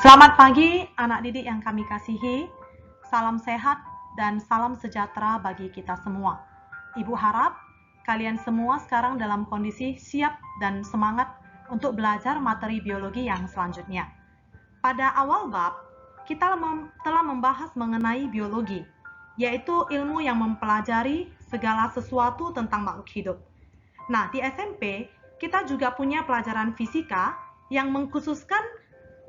Selamat pagi anak didik yang kami kasihi, salam sehat dan salam sejahtera bagi kita semua. Ibu harap kalian semua sekarang dalam kondisi siap dan semangat untuk belajar materi biologi yang selanjutnya. Pada awal bab, kita telah membahas mengenai biologi, yaitu ilmu yang mempelajari segala sesuatu tentang makhluk hidup. Nah, di SMP, kita juga punya pelajaran fisika yang mengkhususkan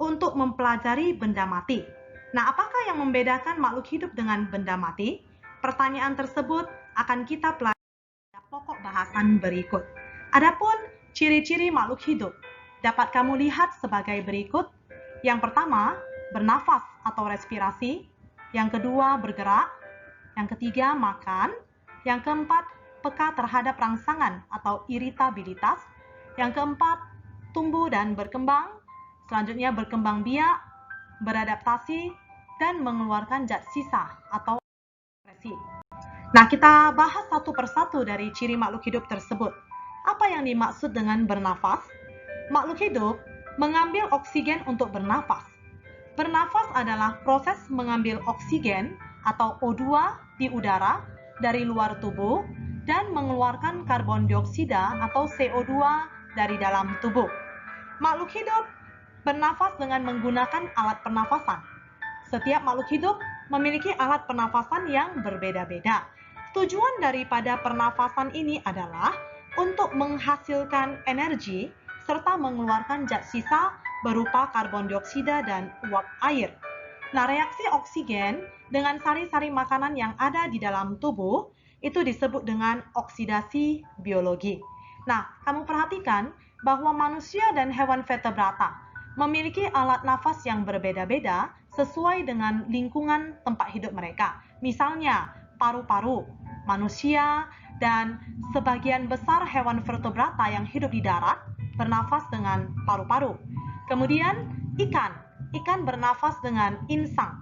untuk mempelajari benda mati. Nah, apakah yang membedakan makhluk hidup dengan benda mati? Pertanyaan tersebut akan kita pelajari pada pokok bahasan berikut. Adapun ciri-ciri makhluk hidup dapat kamu lihat sebagai berikut. Yang pertama, bernafas atau respirasi. Yang kedua, bergerak. Yang ketiga, makan. Yang keempat, peka terhadap rangsangan atau iritabilitas. Yang keempat, tumbuh dan berkembang. Selanjutnya berkembang biak, beradaptasi, dan mengeluarkan zat sisa atau ekskresi. Nah, kita bahas satu persatu dari ciri makhluk hidup tersebut. Apa yang dimaksud dengan bernafas? Makhluk hidup mengambil oksigen untuk bernafas. Bernafas adalah proses mengambil oksigen atau O2 di udara dari luar tubuh dan mengeluarkan karbon dioksida atau CO2 dari dalam tubuh. Makhluk hidup bernafas dengan menggunakan alat pernafasan. Setiap makhluk hidup memiliki alat pernafasan yang berbeda-beda. Tujuan daripada pernafasan ini adalah untuk menghasilkan energi serta mengeluarkan zat sisa berupa karbon dioksida dan uap air. Nah, reaksi oksigen dengan sari-sari makanan yang ada di dalam tubuh itu disebut dengan oksidasi biologi. Nah, kamu perhatikan bahwa manusia dan hewan vertebrata memiliki alat nafas yang berbeda-beda sesuai dengan lingkungan tempat hidup mereka. Misalnya, paru-paru manusia dan sebagian besar hewan vertebrata yang hidup di darat bernafas dengan paru-paru. Kemudian, ikan bernafas dengan insang.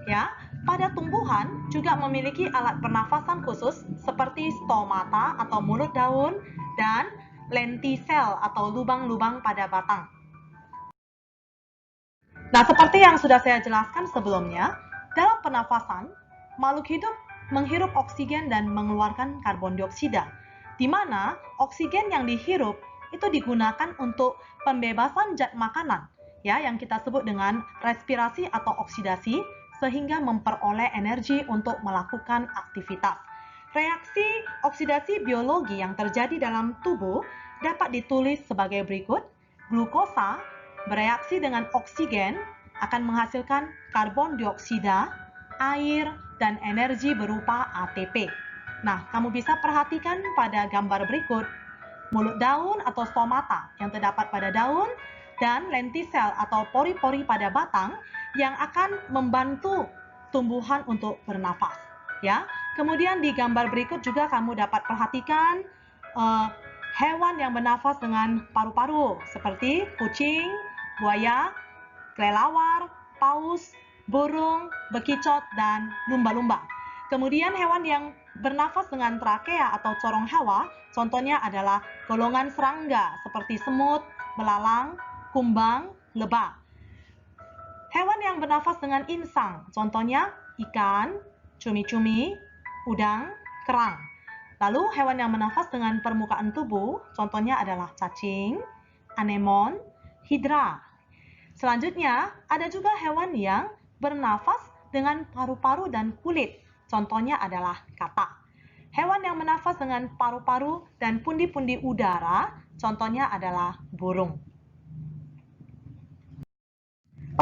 Ya, pada tumbuhan juga memiliki alat pernafasan khusus seperti stomata atau mulut daun dan lentisel atau lubang-lubang pada batang. Nah, seperti yang sudah saya jelaskan sebelumnya, dalam pernafasan, makhluk hidup menghirup oksigen dan mengeluarkan karbon dioksida, di mana oksigen yang dihirup itu digunakan untuk pembebasan zat makanan, ya, yang kita sebut dengan respirasi atau oksidasi, sehingga memperoleh energi untuk melakukan aktivitas. Reaksi oksidasi biologi yang terjadi dalam tubuh dapat ditulis sebagai berikut. Glukosa bereaksi dengan oksigen akan menghasilkan karbon dioksida, air, dan energi berupa ATP. Nah, kamu bisa perhatikan pada gambar berikut. Mulut daun atau stomata yang terdapat pada daun dan lentisel atau pori-pori pada batang yang akan membantu tumbuhan untuk bernafas. Ya, kemudian di gambar berikut juga kamu dapat perhatikan hewan yang bernafas dengan paru-paru seperti kucing, buaya, kelelawar, paus, burung, bekicot, dan lumba-lumba. Kemudian hewan yang bernafas dengan trakea atau corong hawa, contohnya adalah golongan serangga seperti semut, belalang, kumbang, lebah. Hewan yang bernafas dengan insang, contohnya ikan, cumi-cumi, udang, kerang. Lalu hewan yang bernafas dengan permukaan tubuh, contohnya adalah cacing, anemon, hidra. Selanjutnya, ada juga hewan yang bernafas dengan paru-paru dan kulit, contohnya adalah katak. Hewan yang bernafas dengan paru-paru dan pundi-pundi udara, contohnya adalah burung.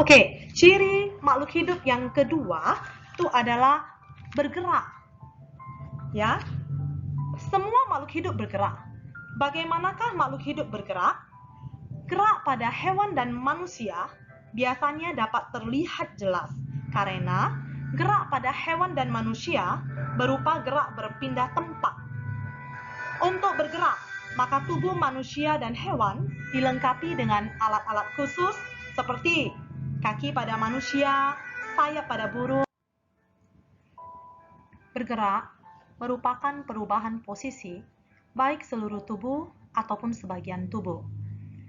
Oke, ciri makhluk hidup yang kedua itu adalah bergerak. Ya, semua makhluk hidup bergerak. Bagaimanakah makhluk hidup bergerak? Gerak pada hewan dan manusia biasanya dapat terlihat jelas karena gerak pada hewan dan manusia berupa gerak berpindah tempat. Untuk bergerak, maka tubuh manusia dan hewan dilengkapi dengan alat-alat khusus seperti kaki pada manusia, sayap pada burung. Bergerak merupakan perubahan posisi baik seluruh tubuh ataupun sebagian tubuh.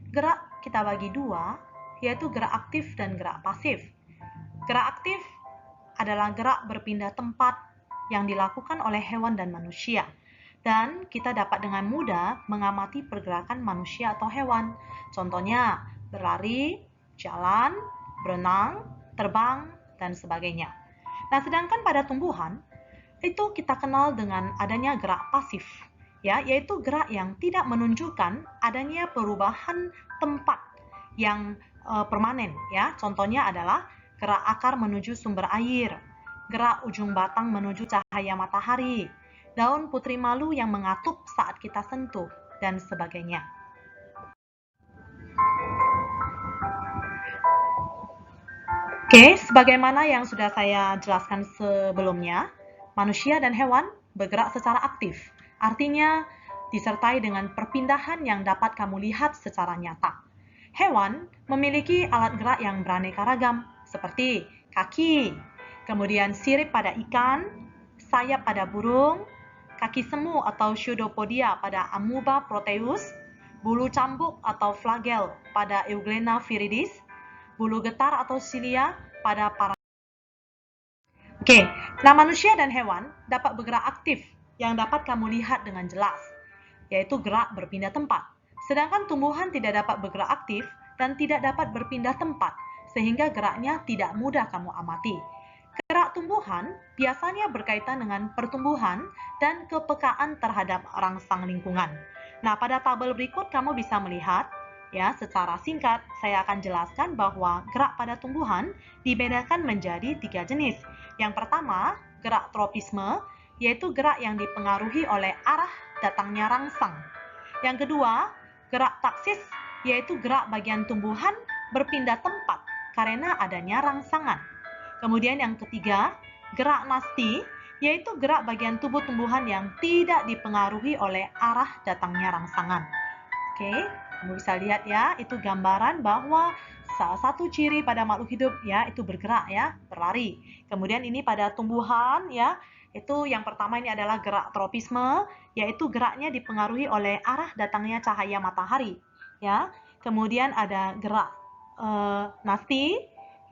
Gerak kita bagi dua, yaitu gerak aktif dan gerak pasif. Gerak aktif adalah gerak berpindah tempat yang dilakukan oleh hewan dan manusia. Dan kita dapat dengan mudah mengamati pergerakan manusia atau hewan. Contohnya, berlari, jalan, berenang, terbang, dan sebagainya. Nah, sedangkan pada tumbuhan, itu kita kenal dengan adanya gerak pasif, ya, yaitu gerak yang tidak menunjukkan adanya perubahan tempat yang permanen, ya. Contohnya adalah gerak akar menuju sumber air, gerak ujung batang menuju cahaya matahari, daun putri malu yang mengatup saat kita sentuh, dan sebagainya. Oke, sebagaimana yang sudah saya jelaskan sebelumnya, manusia dan hewan bergerak secara aktif. Artinya, disertai dengan perpindahan yang dapat kamu lihat secara nyata. Hewan memiliki alat gerak yang beraneka ragam, seperti kaki, kemudian sirip pada ikan, sayap pada burung, kaki semu atau pseudopodia pada amoeba proteus, bulu cambuk atau flagel pada Euglena viridis, bulu getar atau silia pada para. Oke, nah manusia dan hewan dapat bergerak aktif yang dapat kamu lihat dengan jelas, yaitu gerak berpindah tempat. Sedangkan tumbuhan tidak dapat bergerak aktif dan tidak dapat berpindah tempat, sehingga geraknya tidak mudah kamu amati. Gerak tumbuhan biasanya berkaitan dengan pertumbuhan dan kepekaan terhadap rangsang lingkungan. Nah, pada tabel berikut kamu bisa melihat, ya, secara singkat saya akan jelaskan bahwa gerak pada tumbuhan dibedakan menjadi 3 jenis. Yang pertama, gerak tropisme, yaitu gerak yang dipengaruhi oleh arah datangnya rangsang. Yang kedua, gerak taksis, yaitu gerak bagian tumbuhan berpindah tempat karena adanya rangsangan. Kemudian yang ketiga, gerak nasti, yaitu gerak bagian tubuh tumbuhan yang tidak dipengaruhi oleh arah datangnya rangsangan. Oke, kamu bisa lihat ya, itu gambaran bahwa salah satu ciri pada makhluk hidup ya itu bergerak ya, berlari. Kemudian ini pada tumbuhan ya, itu yang pertama ini adalah gerak tropisme, yaitu geraknya dipengaruhi oleh arah datangnya cahaya matahari ya. Kemudian ada gerak nasti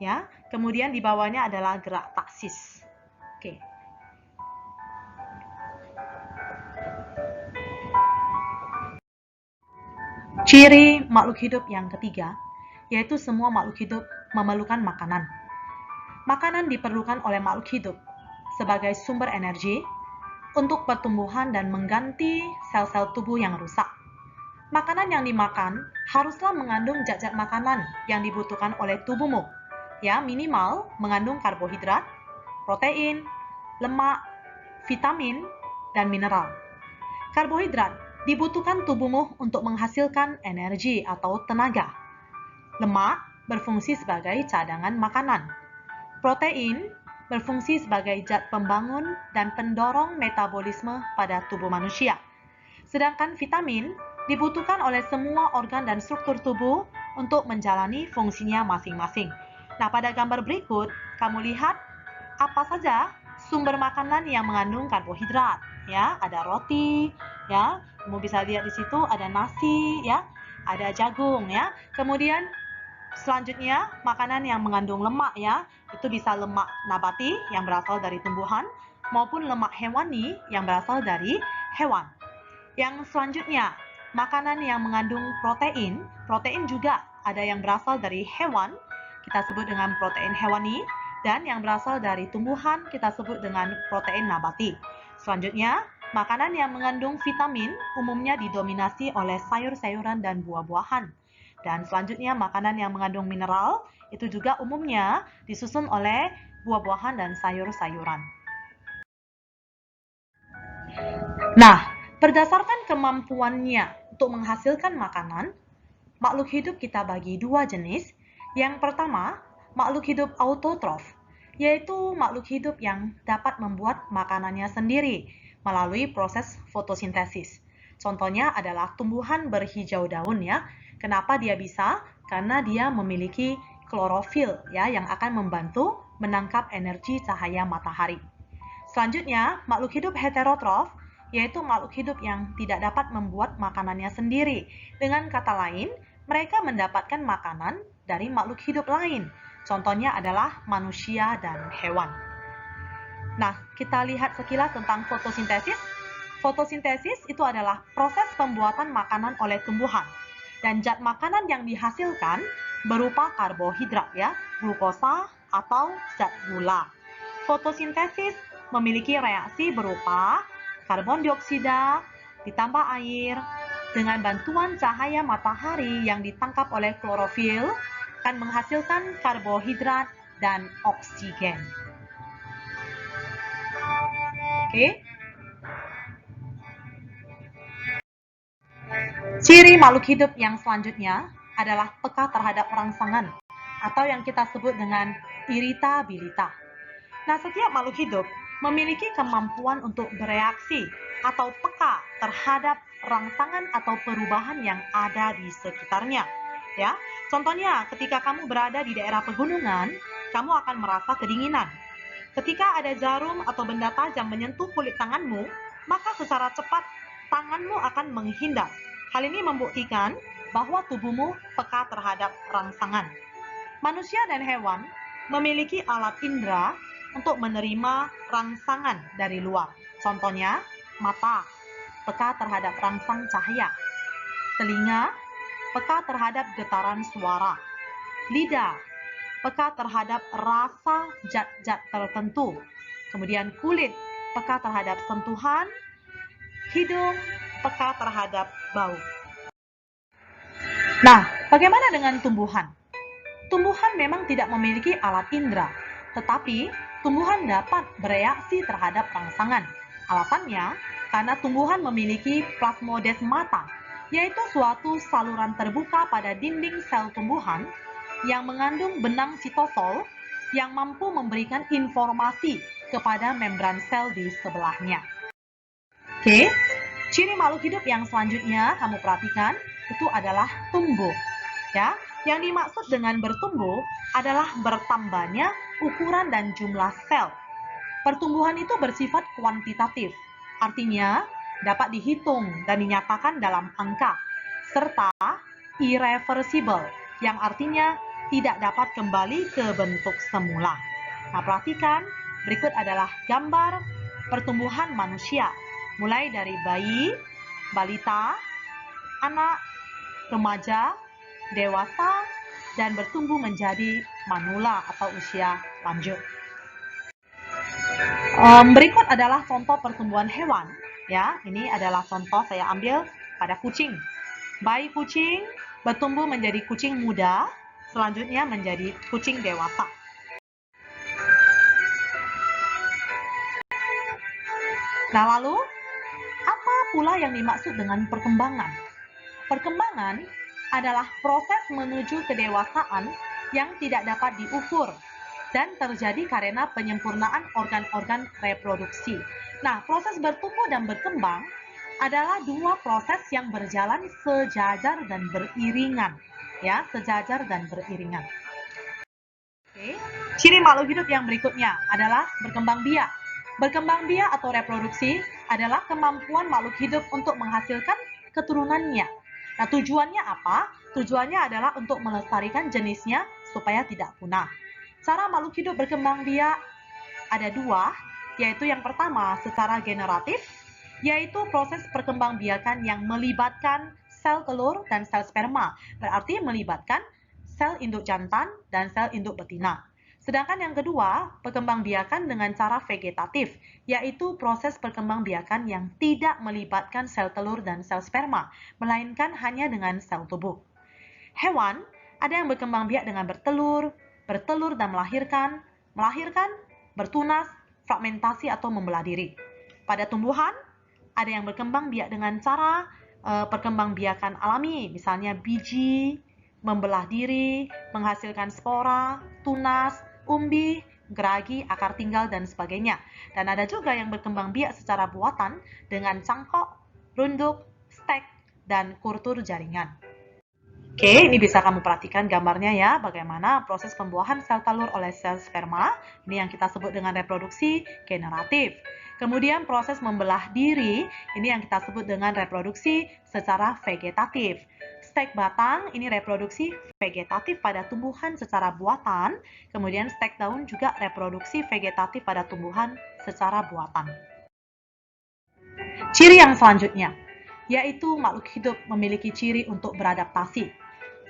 ya. Kemudian di bawahnya adalah gerak taksis. Oke. Ciri makhluk hidup yang ketiga, yaitu semua makhluk hidup memerlukan makanan. Makanan diperlukan oleh makhluk hidup sebagai sumber energi untuk pertumbuhan dan mengganti sel-sel tubuh yang rusak. Makanan yang dimakan haruslah mengandung zat-zat makanan yang dibutuhkan oleh tubuhmu, ya, minimal mengandung karbohidrat, protein, lemak, vitamin, dan mineral. Karbohidrat dibutuhkan tubuhmu untuk menghasilkan energi atau tenaga. Lemak berfungsi sebagai cadangan makanan. Protein berfungsi sebagai zat pembangun dan pendorong metabolisme pada tubuh manusia. Sedangkan vitamin dibutuhkan oleh semua organ dan struktur tubuh untuk menjalani fungsinya masing-masing. Nah, pada gambar berikut, kamu lihat apa saja sumber makanan yang mengandung karbohidrat. Ya, ada roti, ya, kamu bisa lihat di situ ada nasi, ya, ada jagung, ya. Kemudian selanjutnya makanan yang mengandung lemak, ya, itu bisa lemak nabati yang berasal dari tumbuhan maupun lemak hewani yang berasal dari hewan. Yang selanjutnya makanan yang mengandung protein, protein juga ada yang berasal dari hewan, kita sebut dengan protein hewani, dan yang berasal dari tumbuhan kita sebut dengan protein nabati. Selanjutnya, makanan yang mengandung vitamin umumnya didominasi oleh sayur-sayuran dan buah-buahan. Dan selanjutnya, makanan yang mengandung mineral itu juga umumnya disusun oleh buah-buahan dan sayur-sayuran. Nah, berdasarkan kemampuannya untuk menghasilkan makanan, makhluk hidup kita bagi 2 jenis. Yang pertama, makhluk hidup autotrof, yaitu makhluk hidup yang dapat membuat makanannya sendiri melalui proses fotosintesis. Contohnya adalah tumbuhan berhijau daun ya. Kenapa dia bisa? Karena dia memiliki klorofil ya yang akan membantu menangkap energi cahaya matahari. Selanjutnya, makhluk hidup heterotrof, yaitu makhluk hidup yang tidak dapat membuat makanannya sendiri. Dengan kata lain, mereka mendapatkan makanan dari makhluk hidup lain. Contohnya adalah manusia dan hewan. Nah, kita lihat sekilas tentang fotosintesis. Fotosintesis itu adalah proses pembuatan makanan oleh tumbuhan. Dan zat makanan yang dihasilkan berupa karbohidrat ya, glukosa atau zat gula. Fotosintesis memiliki reaksi berupa karbon dioksida ditambah air dengan bantuan cahaya matahari yang ditangkap oleh klorofil akan menghasilkan karbohidrat dan oksigen. Oke. Ciri makhluk hidup yang selanjutnya adalah peka terhadap rangsangan atau yang kita sebut dengan iritabilitas. Nah, setiap makhluk hidup memiliki kemampuan untuk bereaksi atau peka terhadap rangsangan atau perubahan yang ada di sekitarnya. Ya, contohnya ketika kamu berada di daerah pegunungan, kamu akan merasa kedinginan. Ketika ada jarum atau benda tajam menyentuh kulit tanganmu, maka secara cepat tanganmu akan menghindar. Hal ini membuktikan bahwa tubuhmu peka terhadap rangsangan. Manusia dan hewan memiliki alat indera untuk menerima rangsangan dari luar. Contohnya, mata peka terhadap rangsang cahaya, telinga peka terhadap getaran suara, lidah peka terhadap rasa zat-zat tertentu, kemudian kulit peka terhadap sentuhan, hidung peka terhadap bau. Nah, bagaimana dengan tumbuhan? Tumbuhan memang tidak memiliki alat indera, tetapi tumbuhan dapat bereaksi terhadap rangsangan. Alasannya, karena tumbuhan memiliki plasmodesmata, yaitu suatu saluran terbuka pada dinding sel tumbuhan yang mengandung benang sitosol yang mampu memberikan informasi kepada membran sel di sebelahnya. Oke, ciri makhluk hidup yang selanjutnya kamu perhatikan itu adalah tumbuh. Ya, yang dimaksud dengan bertumbuh adalah bertambahnya ukuran dan jumlah sel. Pertumbuhan itu bersifat kuantitatif, artinya dapat dihitung dan dinyatakan dalam angka, serta irreversible, yang artinya tidak dapat kembali ke bentuk semula. Nah, perhatikan, berikut adalah gambar pertumbuhan manusia, mulai dari bayi, balita, anak, remaja, dewasa, dan bertumbuh menjadi manula atau usia lanjut. Berikut adalah contoh pertumbuhan hewan. Ya, ini adalah contoh saya ambil pada kucing. Bayi kucing bertumbuh menjadi kucing muda, selanjutnya menjadi kucing dewasa. Nah, lalu apa pula yang dimaksud dengan perkembangan? Perkembangan adalah proses menuju kedewasaan yang tidak dapat diukur dan terjadi karena penyempurnaan organ-organ reproduksi. Nah, proses bertumbuh dan berkembang adalah dua proses yang berjalan sejajar dan beriringan. Ya, sejajar dan beriringan. Oke. Ciri makhluk hidup yang berikutnya adalah berkembang biak. Berkembang biak atau reproduksi adalah kemampuan makhluk hidup untuk menghasilkan keturunannya. Nah, tujuannya apa? Tujuannya adalah untuk melestarikan jenisnya supaya tidak punah. Cara makhluk hidup berkembang biak ada dua, yaitu yang pertama secara generatif, yaitu proses perkembangbiakan yang melibatkan sel telur dan sel sperma, berarti melibatkan sel induk jantan dan sel induk betina. Sedangkan yang kedua, perkembangbiakan dengan cara vegetatif, yaitu proses perkembangbiakan yang tidak melibatkan sel telur dan sel sperma, melainkan hanya dengan sel tubuh. Hewan ada yang berkembang biak dengan bertelur dan melahirkan, bertunas, fragmentasi atau membelah diri. Pada tumbuhan, ada yang berkembang biak dengan cara perkembangbiakan alami, misalnya biji, membelah diri, menghasilkan spora, tunas, umbi, geragi, akar tinggal, dan sebagainya. Dan ada juga yang berkembang biak secara buatan dengan cangkok, runduk, stek, dan kultur jaringan. Oke, ini bisa kamu perhatikan gambarnya ya, bagaimana proses pembuahan sel telur oleh sel sperma, ini yang kita sebut dengan reproduksi generatif. Kemudian proses membelah diri, ini yang kita sebut dengan reproduksi secara vegetatif. Stek batang ini reproduksi vegetatif pada tumbuhan secara buatan, kemudian stek daun juga reproduksi vegetatif pada tumbuhan secara buatan. Ciri yang selanjutnya, yaitu makhluk hidup memiliki ciri untuk beradaptasi.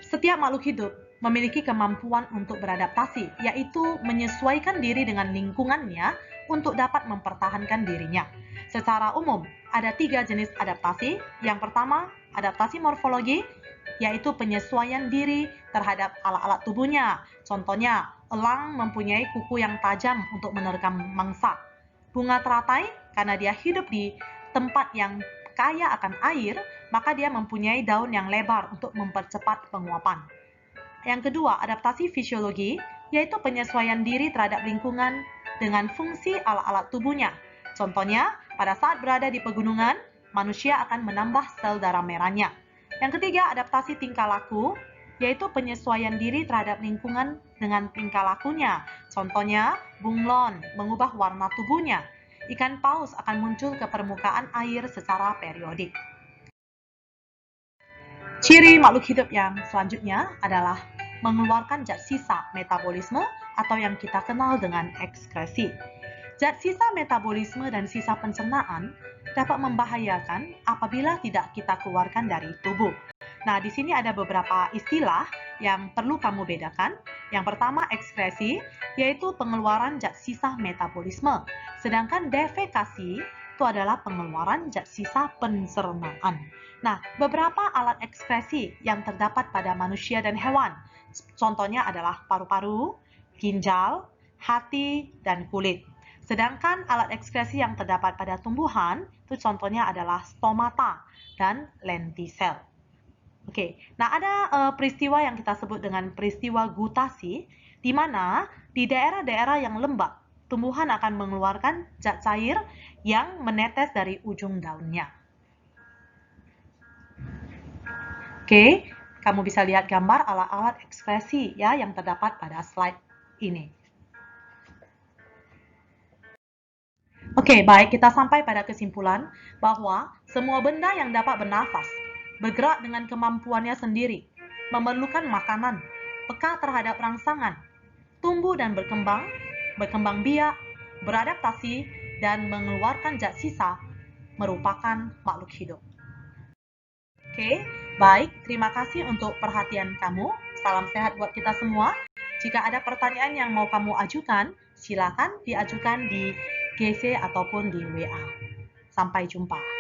Setiap makhluk hidup memiliki kemampuan untuk beradaptasi, yaitu menyesuaikan diri dengan lingkungannya untuk dapat mempertahankan dirinya. Secara umum, ada 3 jenis adaptasi. Yang pertama, adaptasi morfologi, yaitu penyesuaian diri terhadap alat-alat tubuhnya. Contohnya, elang mempunyai kuku yang tajam untuk menerkam mangsa. Bunga teratai, karena dia hidup di tempat yang kaya akan air, maka dia mempunyai daun yang lebar untuk mempercepat penguapan. Yang kedua, adaptasi fisiologi, yaitu penyesuaian diri terhadap lingkungan dengan fungsi alat-alat tubuhnya. Contohnya, pada saat berada di pegunungan, manusia akan menambah sel darah merahnya. Yang ketiga, adaptasi tingkah laku, yaitu penyesuaian diri terhadap lingkungan dengan tingkah lakunya. Contohnya, bunglon mengubah warna tubuhnya. Ikan paus akan muncul ke permukaan air secara periodik. Ciri makhluk hidup yang selanjutnya adalah mengeluarkan zat sisa metabolisme atau yang kita kenal dengan ekskresi. Zat sisa metabolisme dan sisa pencernaan dapat membahayakan apabila tidak kita keluarkan dari tubuh. Nah, di sini ada beberapa istilah yang perlu kamu bedakan. Yang pertama, ekskresi, yaitu pengeluaran zat sisa metabolisme. Sedangkan defekasi itu adalah pengeluaran zat sisa pencernaan. Nah, beberapa alat ekskresi yang terdapat pada manusia dan hewan. Contohnya adalah paru-paru, ginjal, hati, dan kulit. Sedangkan alat ekskresi yang terdapat pada tumbuhan, itu contohnya adalah stomata dan lentisel. Oke, nah ada peristiwa yang kita sebut dengan peristiwa gutasi, di mana di daerah-daerah yang lembab, tumbuhan akan mengeluarkan zat cair yang menetes dari ujung daunnya. Oke, kamu bisa lihat gambar alat-alat ekskresi ya yang terdapat pada slide ini. Oke, baik, kita sampai pada kesimpulan bahwa semua benda yang dapat bernafas, bergerak dengan kemampuannya sendiri, memerlukan makanan, peka terhadap rangsangan, tumbuh dan berkembang biak, beradaptasi, dan mengeluarkan zat sisa, merupakan makhluk hidup. Oke, baik, terima kasih untuk perhatian kamu. Salam sehat buat kita semua. Jika ada pertanyaan yang mau kamu ajukan, silakan diajukan di GC ataupun di WA. Sampai jumpa.